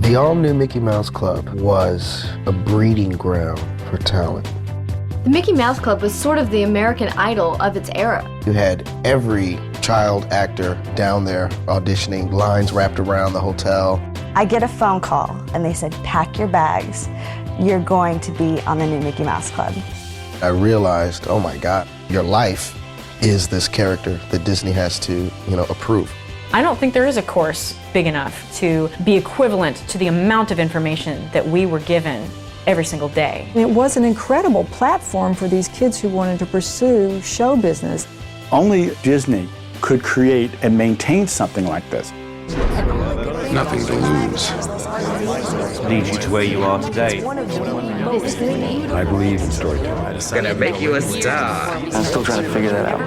The all-new Mickey Mouse Club was a breeding ground for talent. The Mickey Mouse Club was sort of the American Idol of its era. You had every child actor down there auditioning, lines wrapped around the hotel. I get a phone call and they said, pack your bags. You're going to be on the new Mickey Mouse Club. I realized, oh my God, your life is this character that Disney has to, approve. I don't think there is a course big enough to be equivalent to the amount of information that we were given every single day. It was an incredible platform for these kids who wanted to pursue show business. Only Disney could create and maintain something like this. Nothing to lose. Leads you to where you are today. I believe in storytelling. It's gonna make you a star. I'm still trying to figure that out.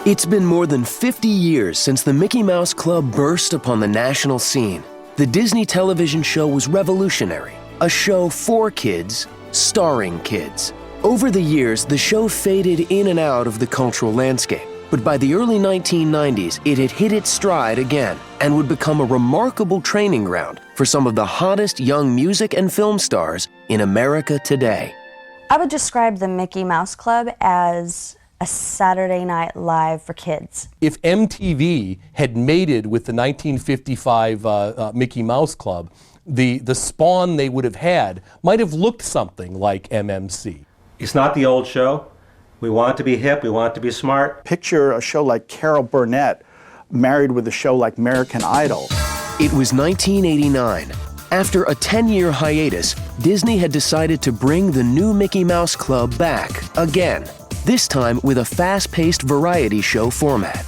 It's been more than 50 years since the Mickey Mouse Club burst upon the national scene. The Disney television show was revolutionary, a show for kids, starring kids. Over the years, the show faded in and out of the cultural landscape, but by the early 1990s, it had hit its stride again and would become a remarkable training ground for some of the hottest young music and film stars in America today. I would describe the Mickey Mouse Club as a Saturday Night Live for kids. If MTV had mated with the 1955 Mickey Mouse Club, the spawn they would have had might have looked something like MMC. It's not the old show. We want it to be hip, we want it to be smart. Picture a show like Carol Burnett married with a show like American Idol. It was 1989. After a 10-year hiatus, Disney had decided to bring the new Mickey Mouse Club back again, this time with a fast-paced variety show format.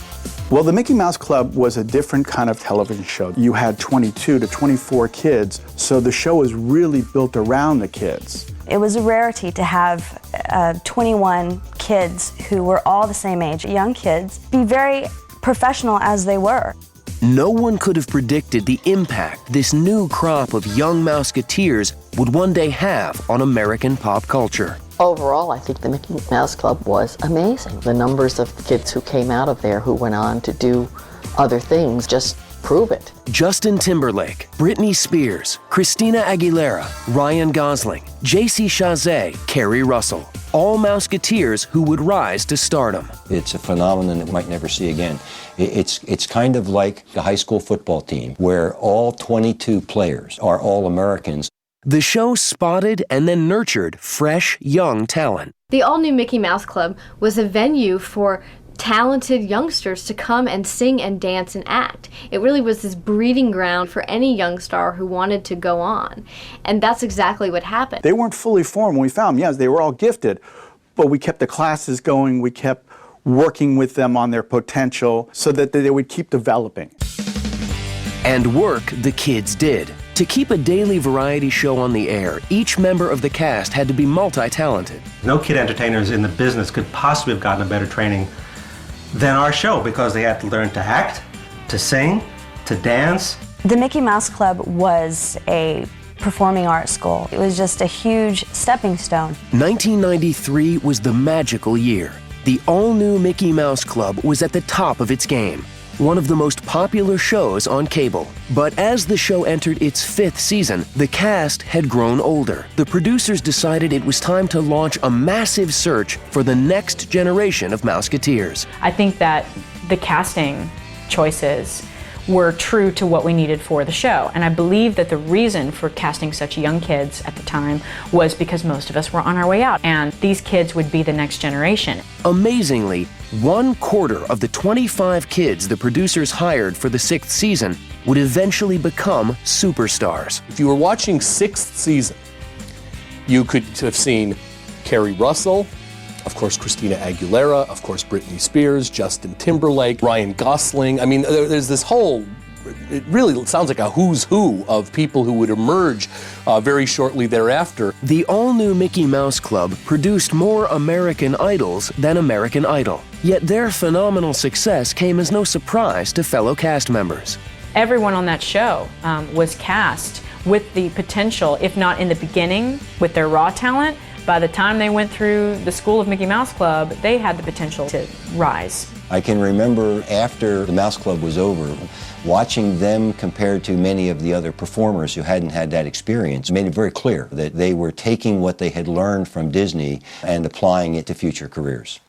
Well, the Mickey Mouse Club was a different kind of television show. You had 22 to 24 kids, so the show was really built around the kids. It was a rarity to have 21 kids who were all the same age, young kids, be very professional as they were. No one could have predicted the impact this new crop of young Mouseketeers would one day have on American pop culture. Overall, I think the Mickey Mouse Club was amazing. The numbers of kids who came out of there who went on to do other things just prove it. Justin Timberlake, Britney Spears, Christina Aguilera, Ryan Gosling, J.C. Chazé, Keri Russell, all Mouseketeers who would rise to stardom. It's a phenomenon that we might never see again. It's kind of like the high school football team, where all 22 players are all Americans. The show spotted and then nurtured fresh, young talent. The all-new Mickey Mouse Club was a venue for talented youngsters to come and sing and dance and act. It really was this breeding ground for any young star who wanted to go on. And that's exactly what happened. They weren't fully formed when we found them. Yes, they were all gifted, but we kept the classes going. We kept working with them on their potential so that they would keep developing. And work the kids did. To keep a daily variety show on the air, each member of the cast had to be multi-talented. No kid entertainers in the business could possibly have gotten a better training than our show, because they had to learn to act, to sing, to dance. The Mickey Mouse Club was a performing arts school. It was just a huge stepping stone. 1993 was the magical year. The all-new Mickey Mouse Club was at the top of its game, one of the most popular shows on cable. But as the show entered its 5th season, the cast had grown older. The producers decided it was time to launch a massive search for the next generation of Mouseketeers. I think that the casting choices were true to what we needed for the show. And I believe that the reason for casting such young kids at the time was because most of us were on our way out, and these kids would be the next generation. Amazingly, 1/4 of the 25 kids the producers hired for the 6th season would eventually become superstars. If you were watching 6th season, you could have seen Keri Russell, of course Christina Aguilera, of course Britney Spears, Justin Timberlake, Ryan Gosling. I mean, there's this whole, it really sounds like a who's who of people who would emerge very shortly thereafter. The all-new Mickey Mouse Club produced more American Idols than American Idol. Yet their phenomenal success came as no surprise to fellow cast members. Everyone on that show was cast with the potential, if not in the beginning with their raw talent, by the time they went through the school of Mickey Mouse Club, they had the potential to rise. I can remember after the Mouse Club was over, watching them compared to many of the other performers who hadn't had that experience made it very clear that they were taking what they had learned from Disney and applying it to future careers.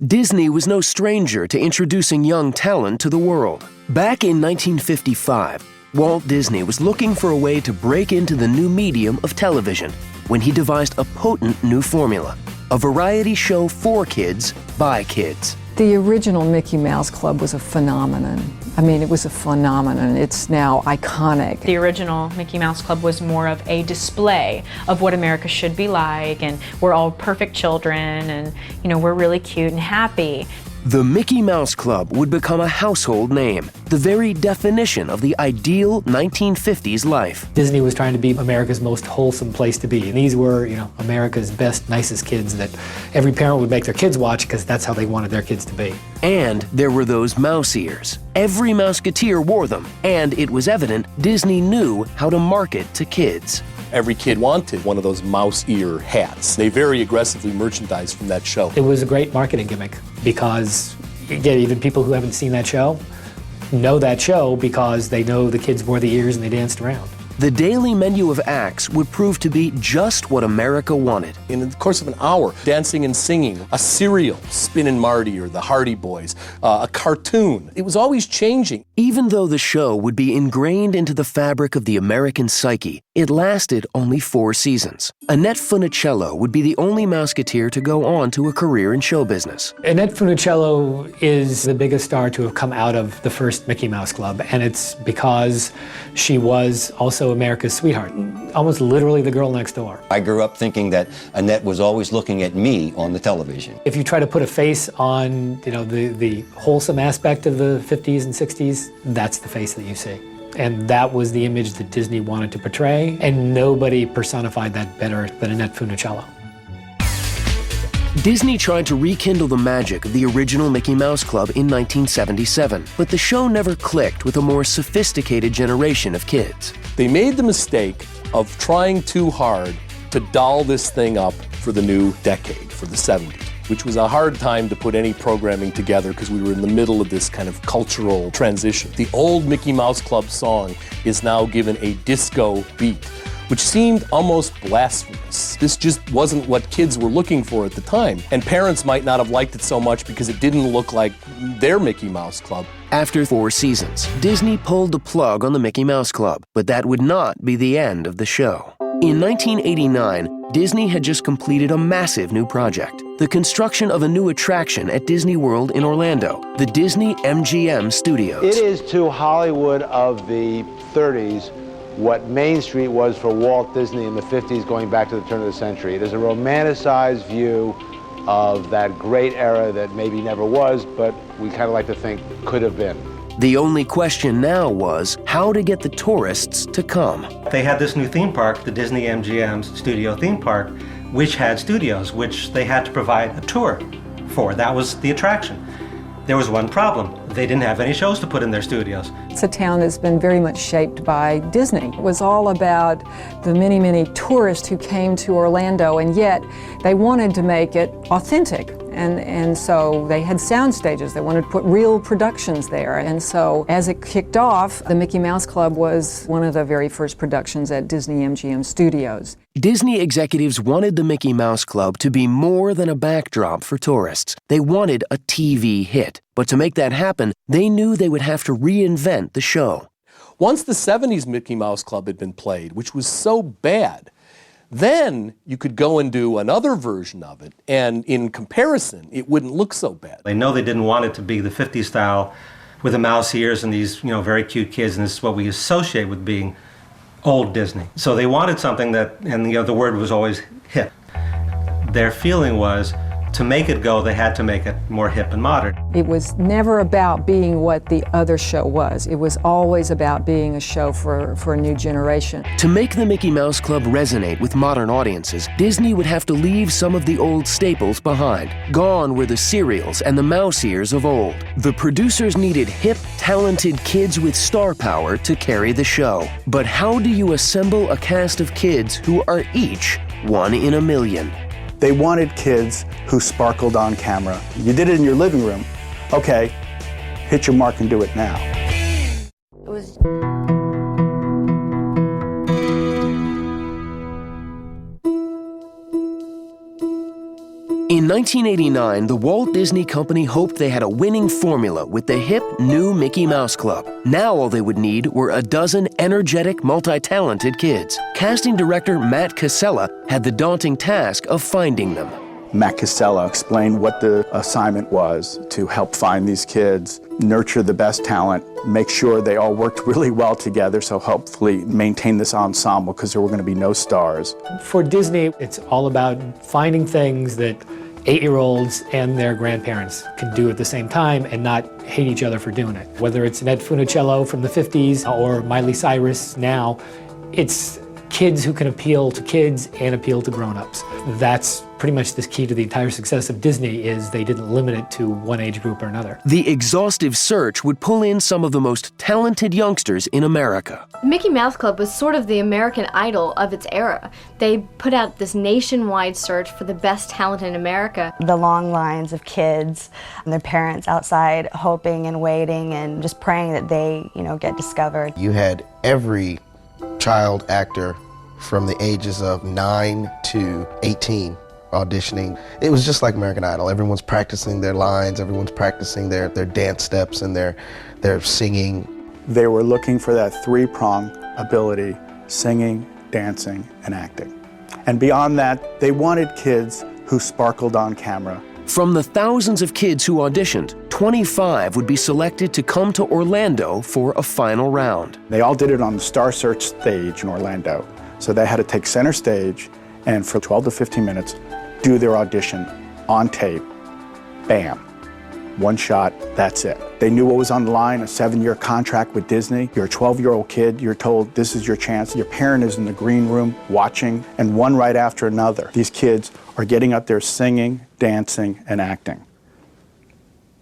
Disney was no stranger to introducing young talent to the world. Back in 1955, Walt Disney was looking for a way to break into the new medium of television when he devised a potent new formula, a variety show for kids by kids. The original Mickey Mouse Club was a phenomenon. I mean, it was a phenomenon. It's now iconic. The original Mickey Mouse Club was more of a display of what America should be like, and we're all perfect children, and we're really cute and happy. The Mickey Mouse Club would become a household name, the very definition of the ideal 1950s life. Disney was trying to be America's most wholesome place to be, and these were, America's best, nicest kids that every parent would make their kids watch because that's how they wanted their kids to be. And there were those mouse ears. Every Mouseketeer wore them, and it was evident Disney knew how to market to kids. Every kid wanted one of those mouse ear hats. They very aggressively merchandised from that show. It was a great marketing gimmick because, again, even people who haven't seen that show know that show because they know the kids wore the ears and they danced around. The daily menu of acts would prove to be just what America wanted. In the course of an hour, dancing and singing, a cereal, Spin and Marty or the Hardy Boys, a cartoon. It was always changing. Even though the show would be ingrained into the fabric of the American psyche, it lasted only 4 seasons. Annette Funicello would be the only Mouseketeer to go on to a career in show business. Annette Funicello is the biggest star to have come out of the first Mickey Mouse Club, and it's because she was also America's sweetheart, almost literally the girl next door. I grew up thinking that Annette was always looking at me on the television. If you try to put a face on, the wholesome aspect of the 50s and 60s, that's the face that you see. And that was the image that Disney wanted to portray, and nobody personified that better than Annette Funicello. Disney tried to rekindle the magic of the original Mickey Mouse Club in 1977, but the show never clicked with a more sophisticated generation of kids. They made the mistake of trying too hard to doll this thing up for the new decade, for the 70s, which was a hard time to put any programming together because we were in the middle of this kind of cultural transition. The old Mickey Mouse Club song is now given a disco beat, which seemed almost blasphemous. This just wasn't what kids were looking for at the time, and parents might not have liked it so much because it didn't look like their Mickey Mouse Club. After 4 seasons, Disney pulled the plug on the Mickey Mouse Club, but that would not be the end of the show. In 1989, Disney had just completed a massive new project, the construction of a new attraction at Disney World in Orlando, the Disney MGM Studios. It is to Hollywood of the 30s what Main Street was for Walt Disney in the 50s going back to the turn of the century. It is a romanticized view of that great era that maybe never was, but we kind of like to think could have been. The only question now was how to get the tourists to come. They had this new theme park, the Disney MGM Studio theme park, which had studios, which they had to provide a tour for. That was the attraction. There was one problem. They didn't have any shows to put in their studios. It's a town that's been very much shaped by Disney. It was all about the many, many tourists who came to Orlando, and yet they wanted to make it authentic. And so they had sound stages. They wanted to put real productions there. And so as it kicked off, the Mickey Mouse Club was one of the very first productions at Disney MGM Studios. Disney executives wanted the Mickey Mouse Club to be more than a backdrop for tourists. They wanted a TV hit. But to make that happen, they knew they would have to reinvent the show. Once the 70s Mickey Mouse Club had been played, which was so bad, then you could go and do another version of it, and in comparison, it wouldn't look so bad. They know they didn't want it to be the 50s style with the mouse ears and these, very cute kids, and this is what we associate with being old Disney. So they wanted something that, and the word was always hip. Their feeling was, to make it go, they had to make it more hip and modern. It was never about being what the other show was. It was always about being a show for a new generation. To make the Mickey Mouse Club resonate with modern audiences, Disney would have to leave some of the old staples behind. Gone were the cereals and the mouse ears of old. The producers needed hip, talented kids with star power to carry the show. But how do you assemble a cast of kids who are each one in a million? They wanted kids who sparkled on camera. You did it in your living room. Okay, hit your mark and do it now. It was In 1989, the Walt Disney Company hoped they had a winning formula with the hip new Mickey Mouse Club. Now all they would need were a dozen energetic, multi-talented kids. Casting director Matt Casella had the daunting task of finding them. Matt Casella explained what the assignment was to help find these kids, nurture the best talent, make sure they all worked really well together, so hopefully maintain this ensemble because there were going to be no stars. For Disney, it's all about finding things that 8-year-olds and their grandparents can do at the same time and not hate each other for doing it. Whether it's Annette Funicello from the 50s or Miley Cyrus now, it's kids who can appeal to kids and appeal to grown-ups. That's pretty much the key to the entire success of Disney, is they didn't limit it to one age group or another. The exhaustive search would pull in some of the most talented youngsters in America. Mickey Mouse Club was sort of the American Idol of its era. They put out this nationwide search for the best talent in America. The long lines of kids and their parents outside hoping and waiting and just praying that they, get discovered. You had every child actor from the ages of 9 to 18 auditioning. It was just like American Idol. Everyone's practicing their lines, everyone's practicing their dance steps and their singing. They were looking for that three-prong ability: singing, dancing, and acting. And beyond that, they wanted kids who sparkled on camera. From the thousands of kids who auditioned, 25 would be selected to come to Orlando for a final round. They all did it on the Star Search stage in Orlando. So they had to take center stage and for 12 to 15 minutes, do their audition on tape. Bam. One shot, that's it. They knew what was on the line, a 7-year contract with Disney. You're a 12-year-old kid, you're told this is your chance. Your parent is in the green room watching, and one right after another. These kids are getting up there singing, dancing, and acting.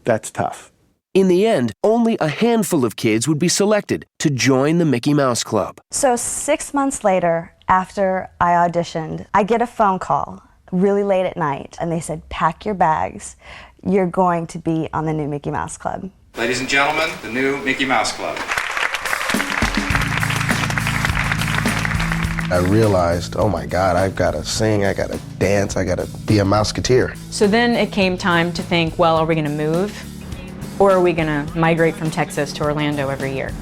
That's tough. In the end, only a handful of kids would be selected to join the Mickey Mouse Club. So 6 months later, after I auditioned, I get a phone call really late at night, and they said, pack your bags. You're going to be on the new Mickey Mouse Club. Ladies and gentlemen, the new Mickey Mouse Club. I realized, oh my God, I've got to sing, I got to dance, I got to be a Mouseketeer. So then it came time to think, well, are we going to move? Or are we going to migrate from Texas to Orlando every year?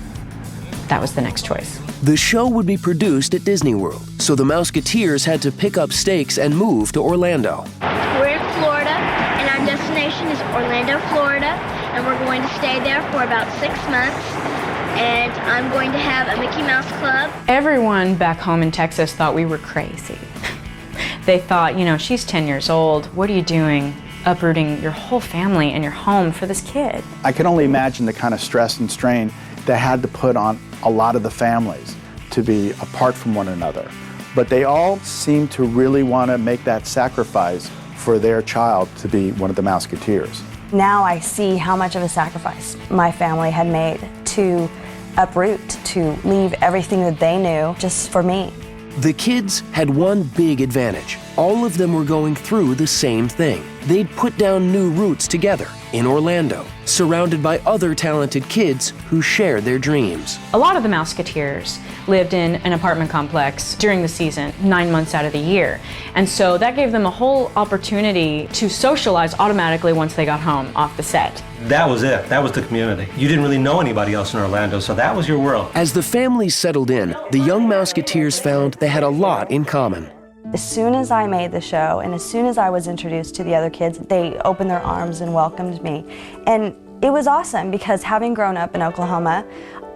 That was the next choice. The show would be produced at Disney World, so the Mouseketeers had to pick up stakes and move to Orlando. We're in Florida, and our destination is Orlando, Florida, and we're going to stay there for about 6 months, and I'm going to have a Mickey Mouse Club. Everyone back home in Texas thought we were crazy. They thought, she's 10 years old, what are you doing? Uprooting your whole family and your home for this kid. I can only imagine the kind of stress and strain they had to put on a lot of the families to be apart from one another. But they all seemed to really want to make that sacrifice for their child to be one of the Mouseketeers. Now I see how much of a sacrifice my family had made to uproot, to leave everything that they knew just for me. The kids had one big advantage. All of them were going through the same thing. They'd put down new roots together in Orlando, surrounded by other talented kids who shared their dreams. A lot of the Mouseketeers lived in an apartment complex during the season, 9 months out of the year. And so that gave them a whole opportunity to socialize automatically once they got home off the set. That was it. That was the community. You didn't really know anybody else in Orlando, so that was your world. As the families settled in, the young Mouseketeers found they had a lot in common. As soon as I made the show and as soon as I was introduced to the other kids, they opened their arms and welcomed me. And it was awesome because having grown up in Oklahoma,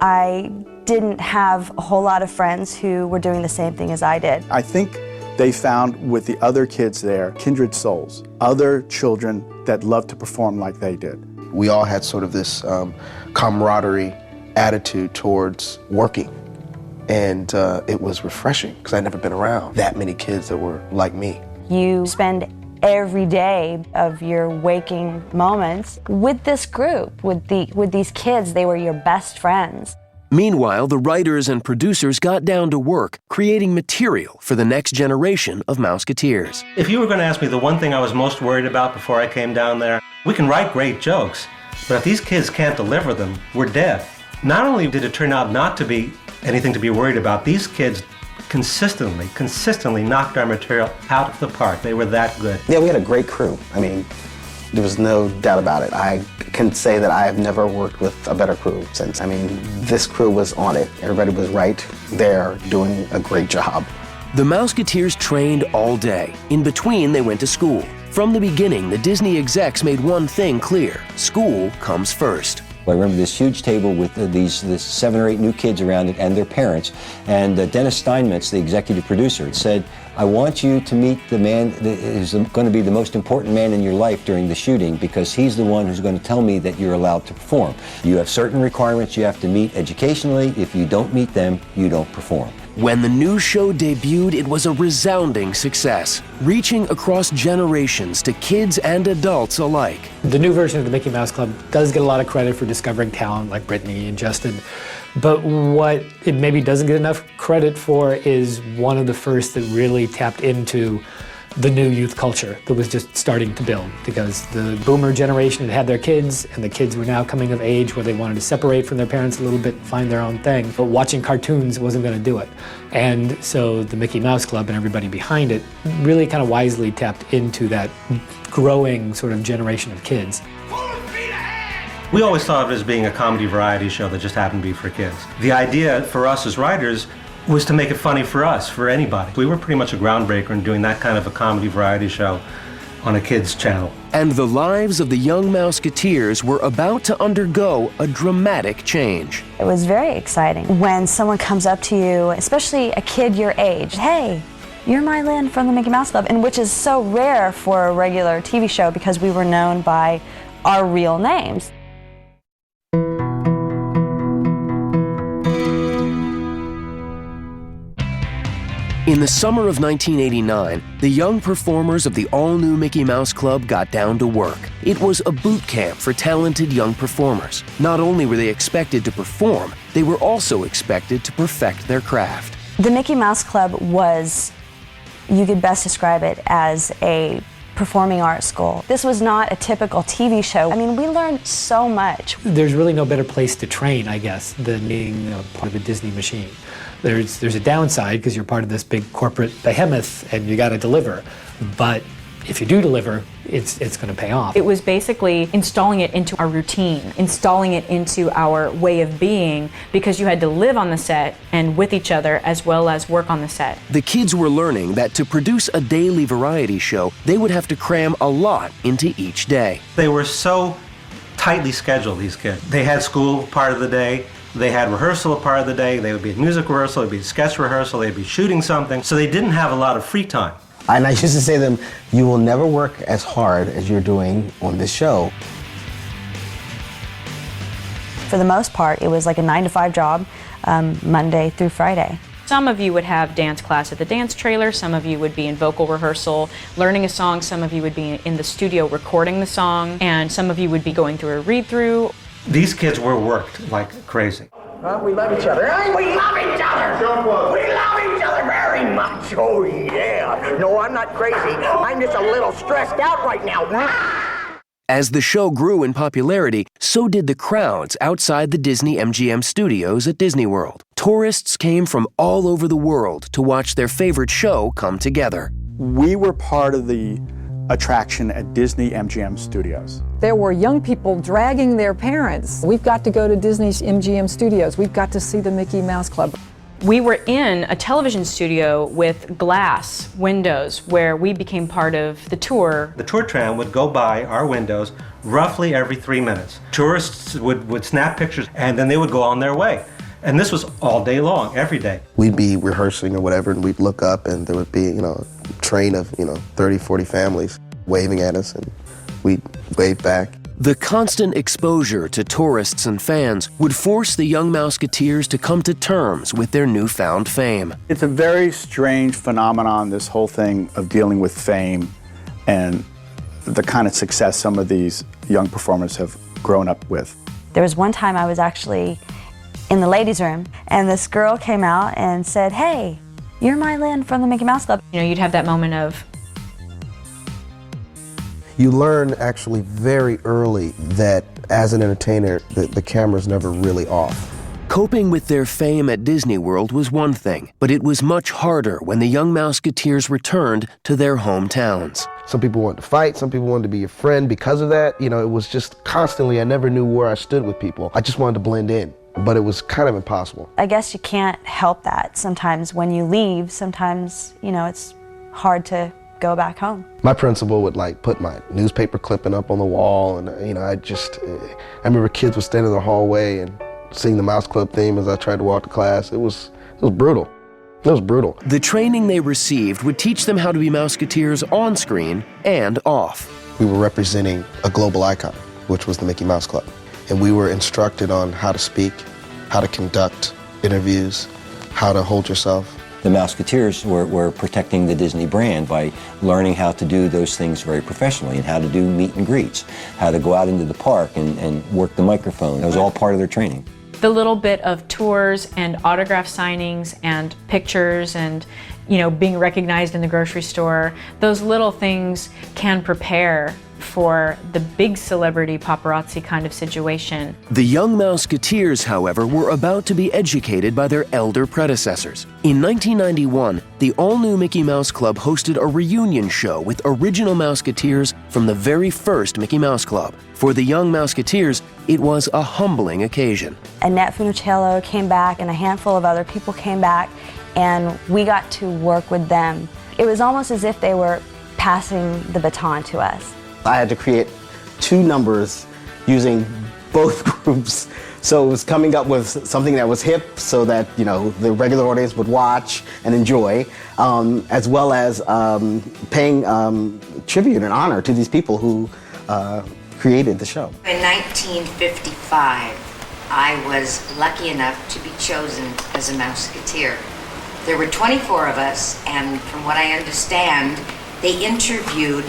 I didn't have a whole lot of friends who were doing the same thing as I did. I think they found with the other kids there kindred souls, other children that loved to perform like they did. We all had sort of this camaraderie attitude towards working. And it was refreshing because I'd never been around that many kids that were like me. You spend every day of your waking moments with this group, with these kids. They were your best friends. Meanwhile, the writers and producers got down to work creating material for the next generation of Mouseketeers. If you were going to ask me the one thing I was most worried about before I came down there, we can write great jokes, but if these kids can't deliver them, we're dead. Not only did it turn out not to be anything to be worried about, these kids consistently knocked our material out of the park. They were that good. Yeah, we had a great crew. I mean, there was no doubt about it. I can say that I have never worked with a better crew since. I mean, this crew was on it. Everybody was right there doing a great job. The Mouseketeers trained all day. In between, they went to school. From the beginning, the Disney execs made one thing clear: school comes first. I remember this huge table with these 7 or 8 new kids around it and their parents. And Dennis Steinmetz, the executive producer, said, I want you to meet the man that is going to be the most important man in your life during the shooting, because he's the one who's going to tell me that you're allowed to perform. You have certain requirements you have to meet educationally. If you don't meet them, you don't perform. When the new show debuted, it was a resounding success, reaching across generations to kids and adults alike. The new version of the Mickey Mouse Club does get a lot of credit for discovering talent like Brittany and Justin, but what it maybe doesn't get enough credit for is one of the first that really tapped into the new youth culture that was just starting to build, because the boomer generation had their kids, and the kids were now coming of age where they wanted to separate from their parents a little bit and find their own thing, but watching cartoons wasn't going to do it. And so the Mickey Mouse Club and everybody behind it really kind of wisely tapped into that growing sort of generation of kids. We always thought of it as being a comedy variety show that just happened to be for kids. The idea for us as writers was to make it funny for us, for anybody. We were pretty much a groundbreaker in doing that kind of a comedy variety show on a kids' channel. And the lives of the young Mouseketeers were about to undergo a dramatic change. It was very exciting when someone comes up to you, especially a kid your age, hey, you're Mylin from the Mickey Mouse Club, and which is so rare for a regular TV show because we were known by our real names. In the summer of 1989, the young performers of the all-new Mickey Mouse Club got down to work. It was a boot camp for talented young performers. Not only were they expected to perform, they were also expected to perfect their craft. The Mickey Mouse Club was, you could best describe it as a performing arts school. This was not a typical TV show. I mean, we learned so much. There's really no better place to train, I guess, than being part of a Disney machine. There's a downside because you're part of this big corporate behemoth and you got to deliver. But if you do deliver, it's going to pay off. It was basically installing it into our routine, installing it into our way of being, because you had to live on the set and with each other as well as work on the set. The kids were learning that to produce a daily variety show, they would have to cram a lot into each day. They were so tightly scheduled, these kids. They had school part of the day. They had rehearsal a part of the day. They would be at music rehearsal, they'd be at sketch rehearsal, they'd be shooting something. So they didn't have a lot of free time. And I used to say to them, you will never work as hard as you're doing on this show. For the most part, it was like a 9-to-5 job, Monday through Friday. Some of you would have dance class at the dance trailer, some of you would be in vocal rehearsal, learning a song, some of you would be in the studio recording the song, and some of you would be going through a read-through. These kids were worked like crazy. We love each other. We love each other. We love each other very much. Oh, yeah. No, I'm not crazy. I'm just a little stressed out right now. As the show grew in popularity, so did the crowds outside the Disney MGM studios at Disney World. Tourists came from all over the world to watch their favorite show come together. We were part of the attraction at Disney MGM Studios. There were young people dragging their parents. We've got to go to Disney's MGM Studios. We've got to see the Mickey Mouse Club. We were in a television studio with glass windows where we became part of the tour. The tour tram would go by our windows roughly every 3 minutes. Tourists would snap pictures and then they would go on their way. And this was all day long, every day. We'd be rehearsing or whatever, and we'd look up and there would be, a train of, 30, 40 families waving at us, and we'd wave back. The constant exposure to tourists and fans would force the young Mouseketeers to come to terms with their newfound fame. It's a very strange phenomenon, this whole thing of dealing with fame and the kind of success some of these young performers have grown up with. There was one time I was actually in the ladies' room, and this girl came out and said, "Hey, you're Mylin from the Mickey Mouse Club." You know, you'd have that moment of, you learn actually very early that as an entertainer, the camera's never really off. Coping with their fame at Disney World was one thing, but it was much harder when the young Mouseketeers returned to their hometowns. Some people wanted to fight, some people wanted to be your friend because of that. You know, it was just constantly, I never knew where I stood with people. I just wanted to blend in, but it was kind of impossible. I guess you can't help that. Sometimes when you leave, sometimes, you know, it's hard to go back home. My principal would like put my newspaper clipping up on the wall, and you know, I remember kids would stand in the hallway and sing the Mouse Club theme as I tried to walk to class. It was brutal. It was brutal. The training they received would teach them how to be Mouseketeers on screen and off. We were representing a global icon, which was the Mickey Mouse Club. And we were instructed on how to speak, how to conduct interviews, how to hold yourself. The Mouseketeers were protecting the Disney brand by learning how to do those things very professionally and how to do meet and greets, how to go out into the park and work the microphone. That was all part of their training. the little bit of tours and autograph signings and pictures and, you know, being recognized in the grocery store, those little things can prepare for the big celebrity paparazzi kind of situation. The young Mouseketeers, however, were about to be educated by their elder predecessors. In 1991, the all-new Mickey Mouse Club hosted a reunion show with original Mouseketeers from the very first Mickey Mouse Club. For the young Mouseketeers, it was a humbling occasion. Annette Funicello came back and a handful of other people came back, and we got to work with them. It was almost as if they were passing the baton to us. I had to create 2 numbers using both groups. So it was coming up with something that was hip so that, you know, the regular audience would watch and enjoy, as well as paying tribute and honor to these people who created the show. In 1955, I was lucky enough to be chosen as a Mouseketeer. There were 24 of us, and from what I understand, they interviewed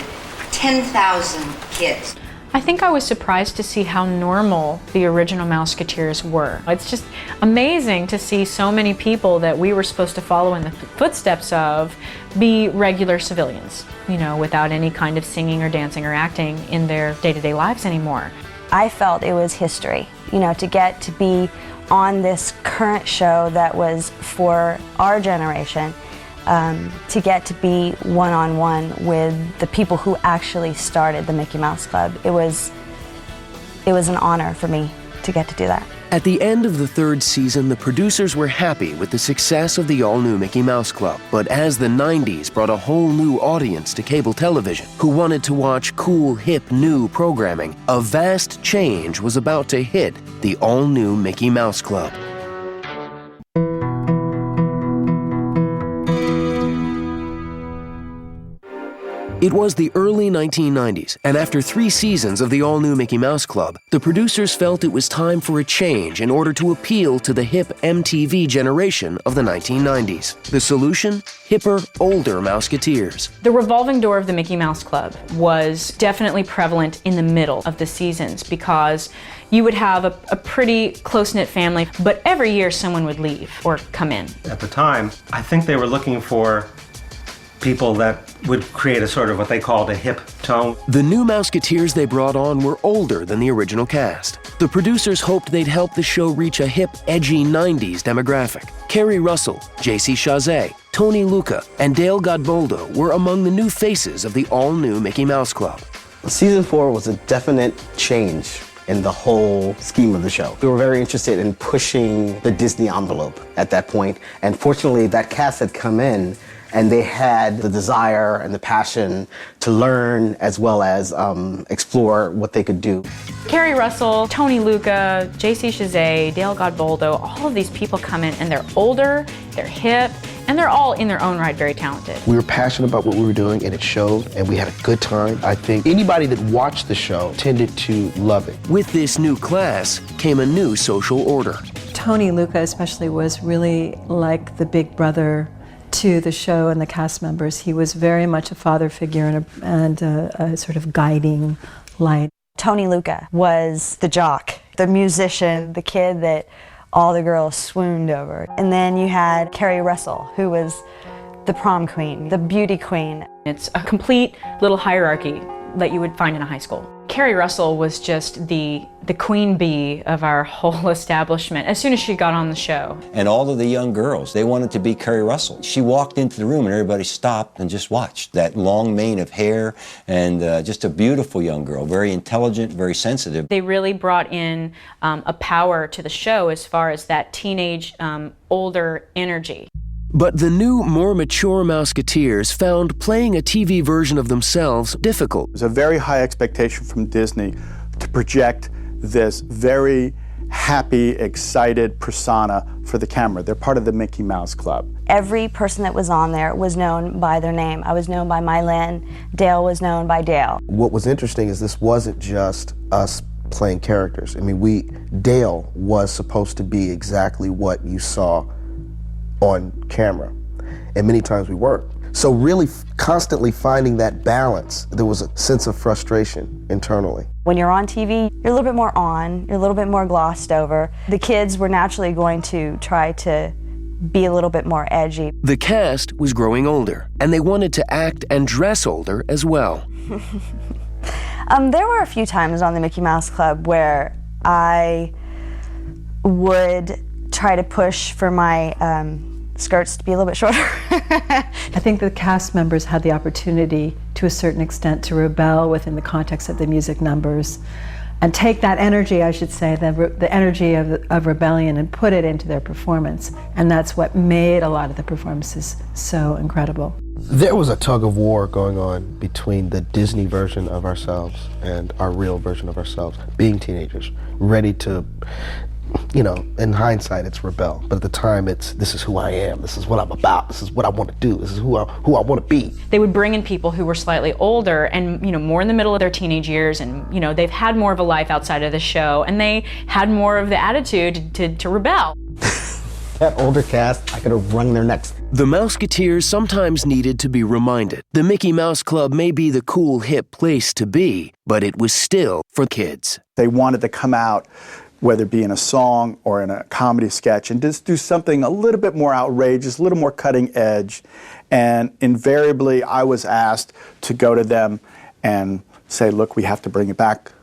10,000 kids. I think I was surprised to see how normal the original Mouseketeers were. It's just amazing to see so many people that we were supposed to follow in the footsteps of be regular civilians, you know, without any kind of singing or dancing or acting in their day-to-day lives anymore. I felt it was history, you know, to get to be on this current show that was for our generation. To get to be one-on-one with the people who actually started the Mickey Mouse Club. It was an honor for me to get to do that. At the end of the 3rd season, the producers were happy with the success of the all-new Mickey Mouse Club. But as the 90s brought a whole new audience to cable television who wanted to watch cool, hip, new programming, a vast change was about to hit the all-new Mickey Mouse Club. It was the early 1990s, and after 3 seasons of the all-new Mickey Mouse Club, the producers felt it was time for a change in order to appeal to the hip MTV generation of the 1990s. The solution? Hipper, older Mouseketeers. The revolving door of the Mickey Mouse Club was definitely prevalent in the middle of the seasons because you would have a pretty close-knit family, but every year someone would leave or come in. At the time, I think they were looking for people that would create a sort of what they called a hip tone. The new Mouseketeers they brought on were older than the original cast. The producers hoped they'd help the show reach a hip, edgy 90s demographic. Keri Russell, J.C. Chazet, Tony Luca, and Dale Godboldo were among the new faces of the all-new Mickey Mouse Club. Season 4 was a definite change in the whole scheme of the show. We were very interested in pushing the Disney envelope at that point, and fortunately that cast had come in and they had the desire and the passion to learn as well as explore what they could do. Keri Russell, Tony Luca, J.C. Chazet, Dale Godboldo, all of these people come in and they're older, they're hip, and they're all in their own right very talented. We were passionate about what we were doing, and it showed, and we had a good time. I think anybody that watched the show tended to love it. With this new class came a new social order. Tony Luca especially was really like the big brother to the show and the cast members. He was very much a father figure and a sort of guiding light. Tony Luca was the jock, the musician, the kid that all the girls swooned over. And then you had Keri Russell, who was the prom queen, the beauty queen. It's a complete little hierarchy that you would find in a high school. Keri Russell was just the queen bee of our whole establishment as soon as she got on the show. And all of the young girls, they wanted to be Keri Russell. She walked into the room and everybody stopped and just watched. That long mane of hair and just a beautiful young girl, very intelligent, very sensitive. They really brought in a power to the show as far as that teenage, older energy. But the new, more mature Mouseketeers found playing a TV version of themselves difficult. There's a very high expectation from Disney to project this very happy, excited persona for the camera. They're part of the Mickey Mouse Club. Every person that was on there was known by their name. I was known by Mylan. Dale was known by Dale. What was interesting is this wasn't just us playing characters. I mean, Dale was supposed to be exactly what you saw on camera, and many times we weren't. So really constantly finding that balance, there was a sense of frustration internally. When you're on TV, you're a little bit more on, you're a little bit more glossed over. The kids were naturally going to try to be a little bit more edgy. The cast was growing older, and they wanted to act and dress older as well. There were a few times on the Mickey Mouse Club where I would try to push for my skirts to be a little bit shorter. I think the cast members had the opportunity, to a certain extent, to rebel within the context of the music numbers and take that energy, I should say, the energy of rebellion, and put it into their performance. And that's what made a lot of the performances so incredible. There was a tug of war going on between the Disney version of ourselves and our real version of ourselves, being teenagers, ready to, you know, in hindsight, it's rebel. But at the time, this is who I am. This is what I'm about. This is what I want to do. This is who I want to be. They would bring in people who were slightly older and, you know, more in the middle of their teenage years, and, you know, they've had more of a life outside of the show, and they had more of the attitude to rebel. That older cast, I could have wrung their necks. The Mouseketeers sometimes needed to be reminded the Mickey Mouse Club may be the cool, hip place to be, but it was still for kids. They wanted to come out, whether it be in a song or in a comedy sketch, and just do something a little bit more outrageous, a little more cutting edge. And invariably, I was asked to go to them and say, look, we have to bring it back.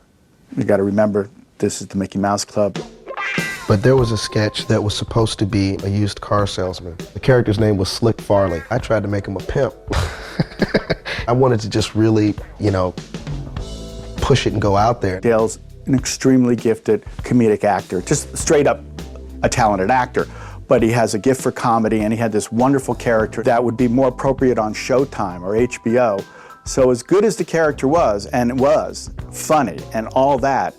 You got to remember, this is the Mickey Mouse Club. But there was a sketch that was supposed to be a used car salesman. The character's name was Slick Farley. I tried to make him a pimp. I wanted to just really, you know, push it and go out there. Dale's an extremely gifted comedic actor, just straight up a talented actor. But he has a gift for comedy, and he had this wonderful character that would be more appropriate on Showtime or HBO. So as good as the character was, and it was funny and all that,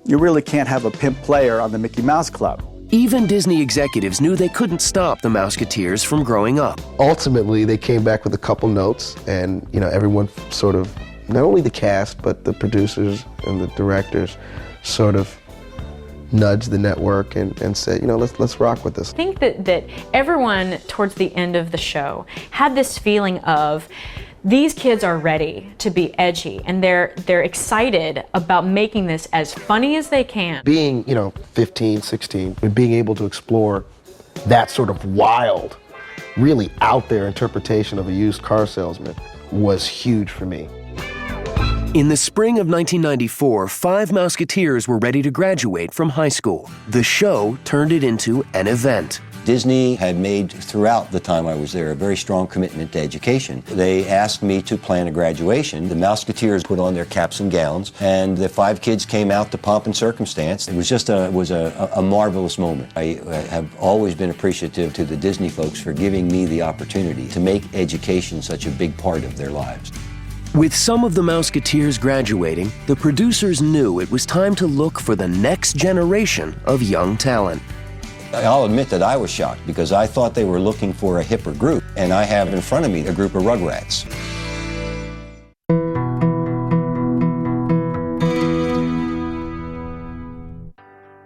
you really can't have a pimp player on the Mickey Mouse Club. Even Disney executives knew they couldn't stop the Mouseketeers from growing up. Ultimately, they came back with a couple notes, and, you know, everyone sort of, not only the cast, but the producers and the directors sort of nudged the network and said, you know, let's rock with this. I think that everyone towards the end of the show had this feeling of, these kids are ready to be edgy, and they're excited about making this as funny as they can. Being, you know, 15, 16, and being able to explore that sort of wild, really out there interpretation of a used car salesman was huge for me. In the spring of 1994, 5 Mouseketeers were ready to graduate from high school. The show turned it into an event. Disney had made, throughout the time I was there, a very strong commitment to education. They asked me to plan a graduation. The Mouseketeers put on their caps and gowns, and the 5 kids came out to pomp and circumstance. It was just a marvelous moment. I have always been appreciative to the Disney folks for giving me the opportunity to make education such a big part of their lives. With some of the Mouseketeers graduating, the producers knew it was time to look for the next generation of young talent. I'll admit that I was shocked because I thought they were looking for a hipper group, and I have in front of me a group of Rugrats.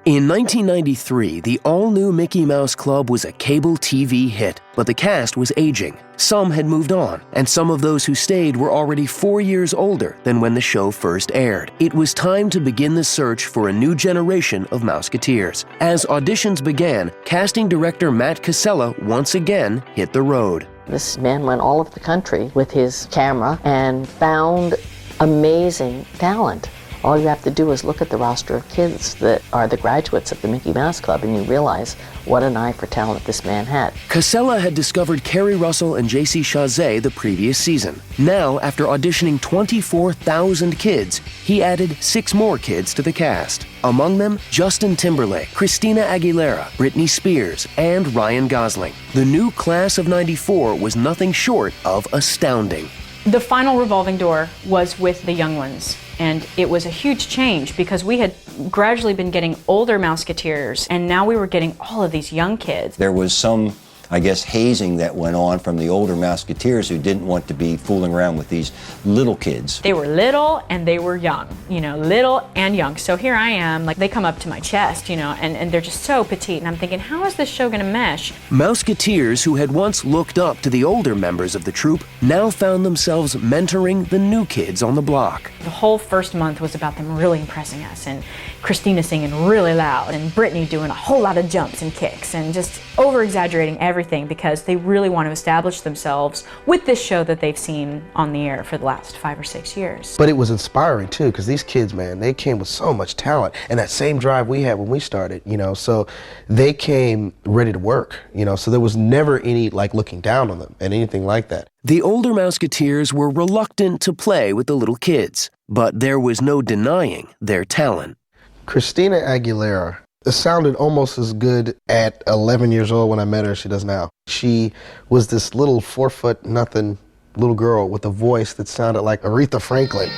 In In 1993, the all-new Mickey Mouse Club was a cable TV hit, but the cast was aging. Some had moved on, and some of those who stayed were already 4 years older than when the show first aired. It was time to begin the search for a new generation of Mouseketeers. As auditions began, casting director Matt Casella once again hit the road. This man went all over the country with his camera and found amazing talent. All you have to do is look at the roster of kids that are the graduates of the Mickey Mouse Club, and you realize what an eye for talent this man had. Casella had discovered Keri Russell and J.C. Chazé the previous season. Now, after auditioning 24,000 kids, he added 6 more kids to the cast. Among them, Justin Timberlake, Christina Aguilera, Britney Spears, and Ryan Gosling. The new class of '94 was nothing short of astounding. The final revolving door was with the young ones, and it was a huge change because we had gradually been getting older Mouseketeers, and now we were getting all of these young kids. There was some, I guess, hazing that went on from the older Mouseketeers who didn't want to be fooling around with these little kids. They were little and they were young, little and young. So here I am, like they come up to my chest, and they're just so petite. And I'm thinking, how is this show gonna mesh? Mouseketeers who had once looked up to the older members of the troupe now found themselves mentoring the new kids on the block. The whole first month was about them really impressing us, and Christina singing really loud, and Britney doing a whole lot of jumps and kicks, and just over-exaggerating everything because they really want to establish themselves with this show that they've seen on the air for the last 5 or 6 years. But it was inspiring too, because these kids, man, they came with so much talent and that same drive we had when we started, so they came ready to work, so there was never any looking down on them and anything like that. The older Mouseketeers were reluctant to play with the little kids, but there was no denying their talent. Christina Aguilera sounded almost as good at 11 years old when I met her as she does now. She was this little 4'0" little girl with a voice that sounded like Aretha Franklin.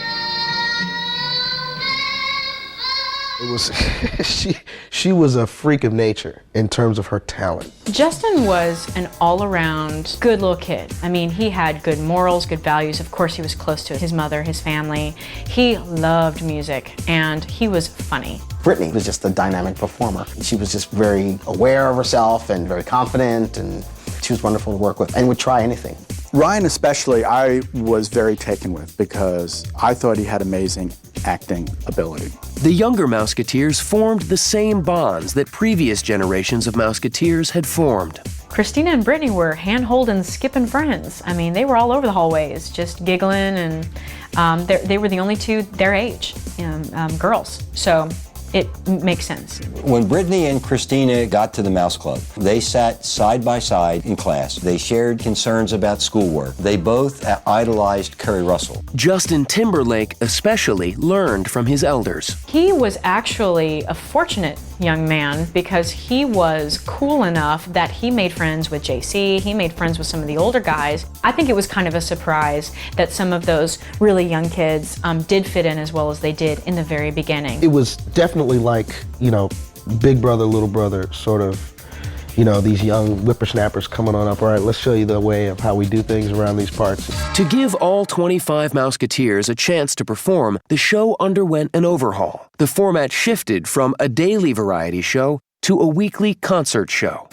It was she was a freak of nature in terms of her talent. Justin was an all-around good little kid. I mean, he had good morals, good values. Of course, he was close to his mother, his family. He loved music, and he was funny. Britney was just a dynamic performer. She was just very aware of herself and very confident, and she was wonderful to work with and would try anything. Ryan especially, I was very taken with because I thought he had amazing acting ability. The younger Mouseketeers formed the same bonds that previous generations of Mouseketeers had formed. Christina and Britney were hand-holding, skipping friends. I mean, they were all over the hallways, just giggling, and they were the only two their age, girls. So it makes sense. When Britney and Christina got to the Mouse Club, they sat side by side in class. They shared concerns about schoolwork. They both idolized Keri Russell. Justin Timberlake especially learned from his elders. He was actually a fortunate young man because he was cool enough that he made friends with JC, he made friends with some of the older guys. I think it was kind of a surprise that some of those really young kids did fit in as well as they did in the very beginning. It was definitely like, big brother, little brother, sort of, these young whippersnappers coming on up. All right, let's show you the way of how we do things around these parts. To give all 25 Mouseketeers a chance to perform, the show underwent an overhaul. The format shifted from a daily variety show to a weekly concert show.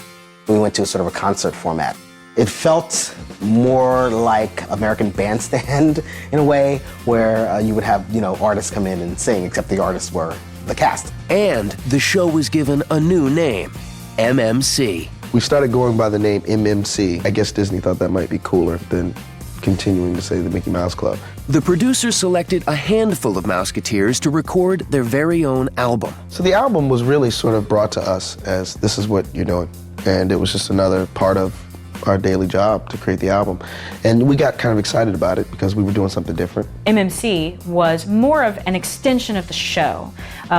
We went to sort of a concert format. It felt more like American Bandstand in a way, where you would have, artists come in and sing, except the artists were the cast. And the show was given a new name, MMC. We started going by the name MMC. I guess Disney thought that might be cooler than continuing to say the Mickey Mouse Club. The producers selected a handful of Mouseketeers to record their very own album. So the album was really sort of brought to us as, this is what you're doing. And it was just another part of our daily job to create the album. And we got kind of excited about it because we were doing something different. MMC was more of an extension of the show.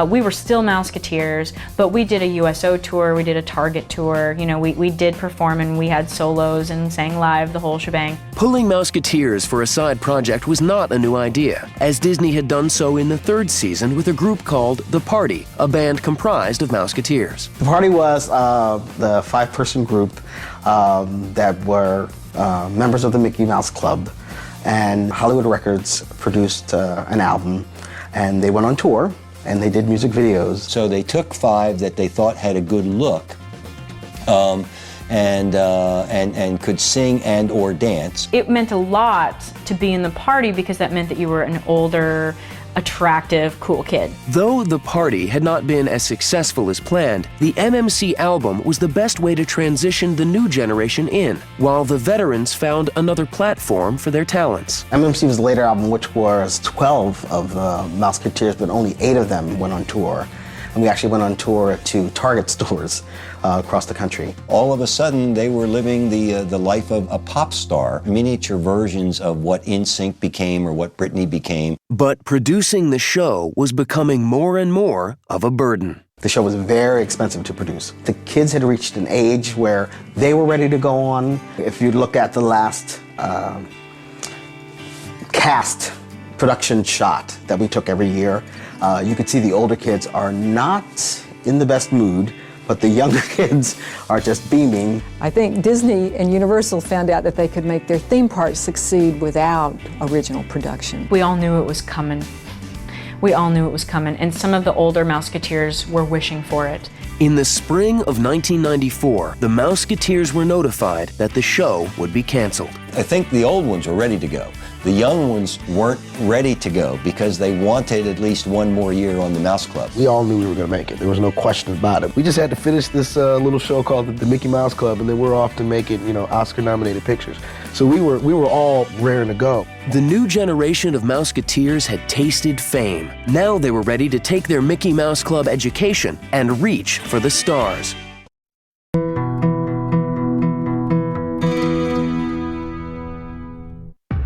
We were still Mouseketeers, but we did a USO tour, we did a Target tour, we did perform and we had solos and sang live, the whole shebang. Pulling Mouseketeers for a side project was not a new idea, as Disney had done so in the 3rd season with a group called The Party, a band comprised of Mouseketeers. The Party was the 5-person group that were members of the Mickey Mouse Club, and Hollywood Records produced an album, and they went on tour, and they did music videos. So they took 5 that they thought had a good look, and could sing and or dance. It meant a lot to be in the party because that meant that you were an older, attractive, cool kid. Though the party had not been as successful as planned, the MMC album was the best way to transition the new generation in, while the veterans found another platform for their talents. MMC was the later album, which was 12 of the Mouseketeers, but only 8 of them went on tour. And we actually went on tour to Target stores across the country. All of a sudden, they were living the life of a pop star, miniature versions of what NSYNC became or what Britney became. But producing the show was becoming more and more of a burden. The show was very expensive to produce. The kids had reached an age where they were ready to go on. If you look at the last cast production shot that we took every year, you could see the older kids are not in the best mood, but the younger kids are just beaming. I think Disney and Universal found out that they could make their theme parks succeed without original production. We all knew it was coming. We all knew it was coming, and some of the older Mouseketeers were wishing for it. In the spring of 1994, the Mouseketeers were notified that the show would be canceled. I think the old ones were ready to go. The young ones weren't ready to go because they wanted at least one more year on the Mouse Club. We all knew we were going to make it. There was no question about it. We just had to finish this little show called the Mickey Mouse Club, and then we're off to make it, Oscar-nominated pictures. So we were all raring to go. The new generation of Mouseketeers had tasted fame. Now they were ready to take their Mickey Mouse Club education and reach for the stars.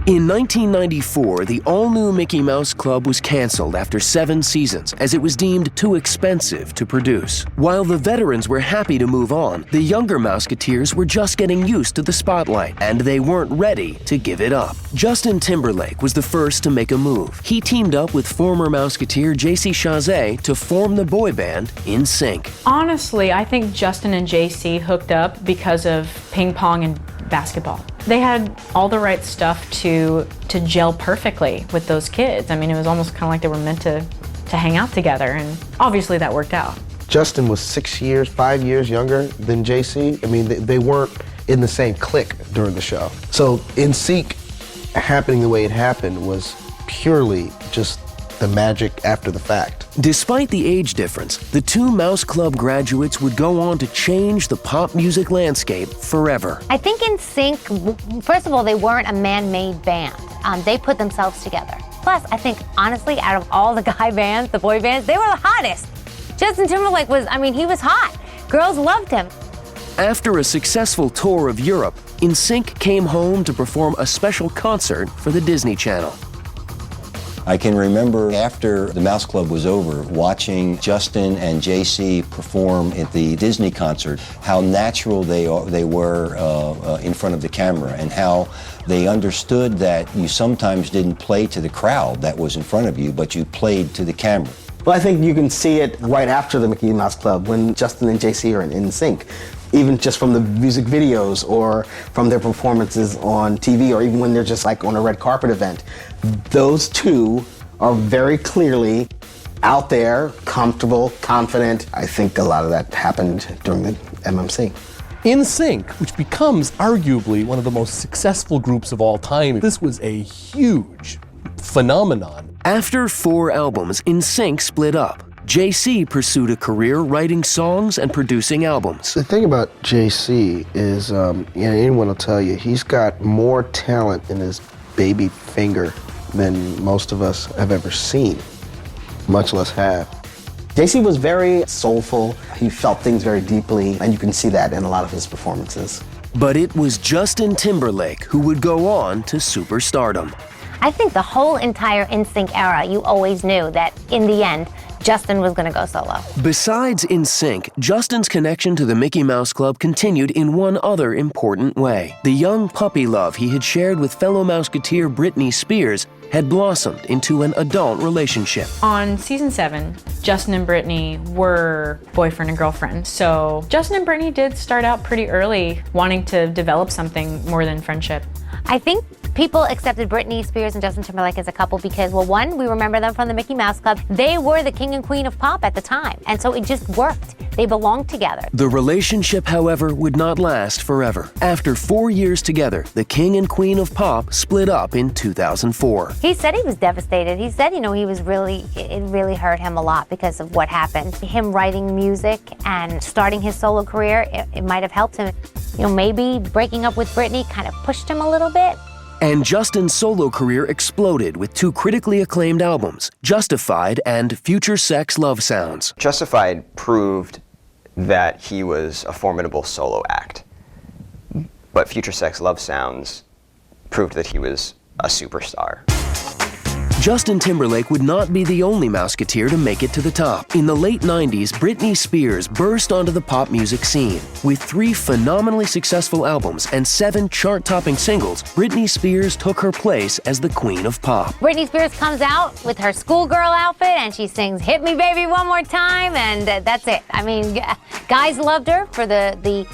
In 1994, the all-new Mickey Mouse Club was canceled after 7 seasons as it was deemed too expensive to produce. While the veterans were happy to move on, the younger Mouseketeers were just getting used to the spotlight, and they weren't ready to give it up. Justin Timberlake was the first to make a move. He teamed up with former Mouseketeer JC Chasez to form the boy band NSYNC. Honestly, I think Justin and JC hooked up because of ping pong and basketball. They had all the right stuff to gel perfectly with those kids. I mean, it was almost kind of like they were meant to hang out together, and obviously that worked out. Justin was 5 years younger than JC. I mean, they weren't in the same clique during the show. So NSYNC happening the way it happened was purely just the magic after the fact. Despite the age difference, the 2 Mouse Club graduates would go on to change the pop music landscape forever. I think NSYNC, first of all, they weren't a man-made band. They put themselves together. Plus, I think, honestly, out of all the guy bands, the boy bands, they were the hottest. Justin Timberlake he was hot. Girls loved him. After a successful tour of Europe, NSYNC came home to perform a special concert for the Disney Channel. I can remember after the Mouse Club was over, watching Justin and JC perform at the Disney concert, how natural they were in front of the camera, and how they understood that you sometimes didn't play to the crowd that was in front of you, but you played to the camera. Well, I think you can see it right after the Mickey Mouse Club when Justin and JC are in sync. Even just from the music videos or from their performances on TV, or even when they're just like on a red carpet event. Those 2 are very clearly out there, comfortable, confident. I think a lot of that happened during the MMC. NSYNC, which becomes arguably one of the most successful groups of all time, this was a huge phenomenon. After 4 albums, NSYNC split up. JC pursued a career writing songs and producing albums. The thing about JC is, anyone will tell you, he's got more talent in his baby finger than most of us have ever seen, much less have. JC was very soulful. He felt things very deeply, and you can see that in a lot of his performances. But it was Justin Timberlake who would go on to superstardom. I think the whole entire NSYNC era, you always knew that in the end, Justin was going to go solo. Besides NSYNC, Justin's connection to the Mickey Mouse Club continued in one other important way. The young puppy love he had shared with fellow Mouseketeer Britney Spears had blossomed into an adult relationship. On season 7, Justin and Britney were boyfriend and girlfriend. So Justin and Britney did start out pretty early wanting to develop something more than friendship. I think People accepted Britney Spears and Justin Timberlake as a couple because, well, one, we remember them from the Mickey Mouse Club. They were the king and queen of pop at the time, and so it just worked. They belonged together. The relationship, however, would not last forever. After 4 years together, the king and queen of pop split up in 2004. He said he was devastated. He said, it really hurt him a lot because of what happened. Him writing music and starting his solo career, it might have helped him. Maybe breaking up with Britney kind of pushed him a little bit. And Justin's solo career exploded with 2 critically acclaimed albums, Justified and Future Sex Love Sounds. Justified proved that he was a formidable solo act, but Future Sex Love Sounds proved that he was a superstar. Justin Timberlake would not be the only Mouseketeer to make it to the top. In the late 90s, Britney Spears burst onto the pop music scene. With 3 phenomenally successful albums and 7 chart-topping singles, Britney Spears took her place as the queen of pop. Britney Spears comes out with her schoolgirl outfit and she sings "Hit Me Baby One More Time," and that's it. I mean, guys loved her for the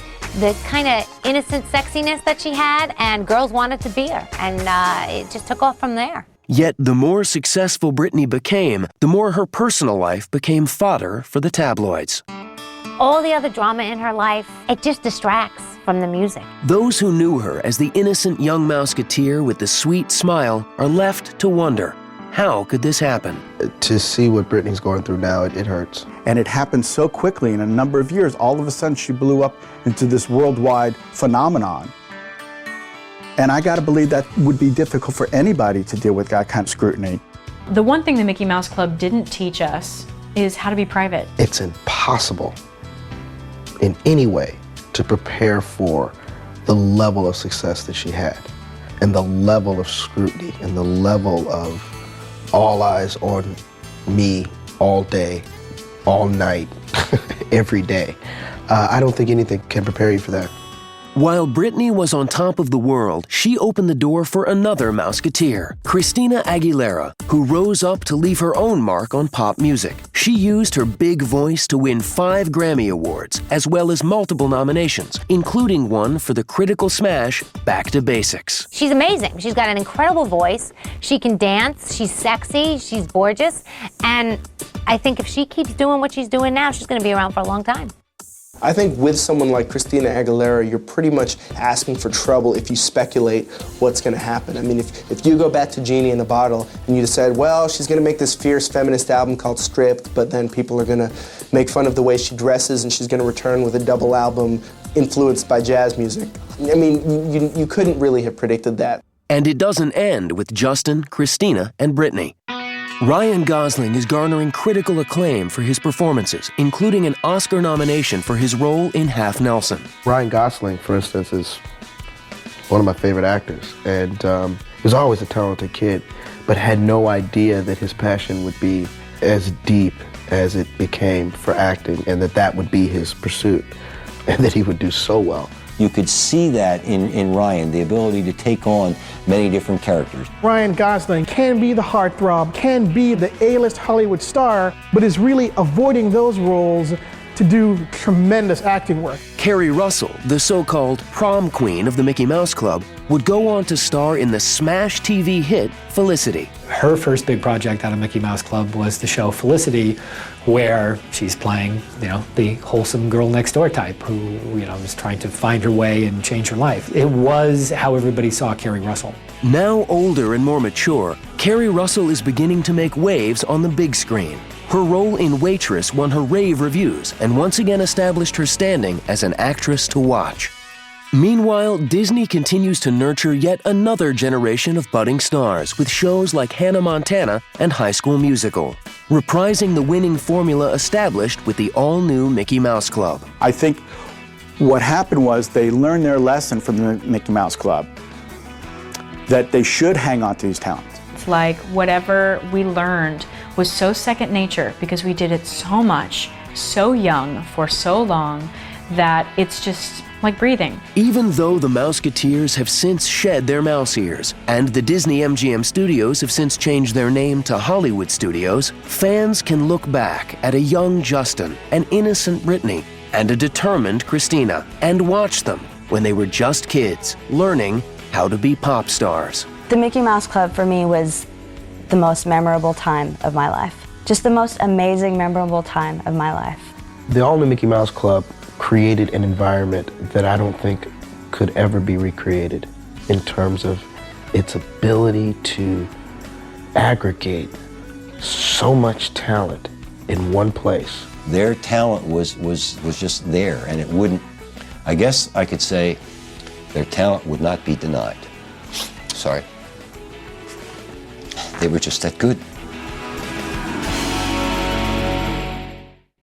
kind of innocent sexiness that she had, and girls wanted to be her, and it just took off from there. Yet the more successful Britney became, the more her personal life became fodder for the tabloids. All the other drama in her life, it just distracts from the music. Those who knew her as the innocent young Mouseketeer with the sweet smile are left to wonder, how could this happen? To see what Britney's going through now, it hurts. And it happened so quickly in a number of years. All of a sudden, she blew up into this worldwide phenomenon. And I gotta believe that would be difficult for anybody to deal with that kind of scrutiny. The one thing the Mickey Mouse Club didn't teach us is how to be private. It's impossible in any way to prepare for the level of success that she had, and the level of scrutiny, and the level of all eyes on me all day, all night, every day. I don't think anything can prepare you for that. While Britney was on top of the world, she opened the door for another Mouseketeer, Christina Aguilera, who rose up to leave her own mark on pop music. She used her big voice to win 5 Grammy Awards, as well as multiple nominations, including one for the critical smash, Back to Basics. She's amazing. She's got an incredible voice. She can dance. She's sexy. She's gorgeous. And I think if she keeps doing what she's doing now, she's going to be around for a long time. I think with someone like Christina Aguilera, you're pretty much asking for trouble if you speculate what's going to happen. I mean, if you go back to Genie in the Bottle and you decide, well, she's going to make this fierce feminist album called Stripped, but then people are going to make fun of the way she dresses and she's going to return with a double album influenced by jazz music. I mean, you couldn't really have predicted that. And it doesn't end with Justin, Christina, and Britney. Ryan Gosling is garnering critical acclaim for his performances, including an Oscar nomination for his role in Half Nelson. Ryan Gosling, for instance, is one of my favorite actors, and he was always a talented kid, but had no idea that his passion would be as deep as it became for acting, and that would be his pursuit, and that he would do so well. You could see that in Ryan, the ability to take on many different characters. Ryan Gosling can be the heartthrob, can be the A-list Hollywood star, but is really avoiding those roles to do tremendous acting work. Keri Russell, the so-called prom queen of the Mickey Mouse Club, would go on to star in the smash TV hit Felicity. Her first big project out of Mickey Mouse Club was the show Felicity, where she's playing, the wholesome girl next door type who, is trying to find her way and change her life. It was how everybody saw Keri Russell. Now older and more mature, Keri Russell is beginning to make waves on the big screen. Her role in Waitress won her rave reviews and once again established her standing as an actress to watch. Meanwhile, Disney continues to nurture yet another generation of budding stars with shows like Hannah Montana and High School Musical, reprising the winning formula established with the all-new Mickey Mouse Club. I think what happened was they learned their lesson from the Mickey Mouse Club, that they should hang on to these talents. It's like whatever we learned was so second nature because we did it so much, so young, for so long, that it's just like breathing. Even though the Mouseketeers have since shed their mouse ears, and the Disney MGM studios have since changed their name to Hollywood Studios, fans can look back at a young Justin, an innocent Britney, and a determined Christina, and watch them when they were just kids, learning how to be pop stars. The Mickey Mouse Club for me was the most memorable time of my life. Just the most amazing, memorable time of my life. The All New Mickey Mouse Club created an environment that I don't think could ever be recreated in terms of its ability to aggregate so much talent in one place. Their talent was just there, and it wouldn't, I guess I could say, their talent would not be denied. Sorry. They were just that good.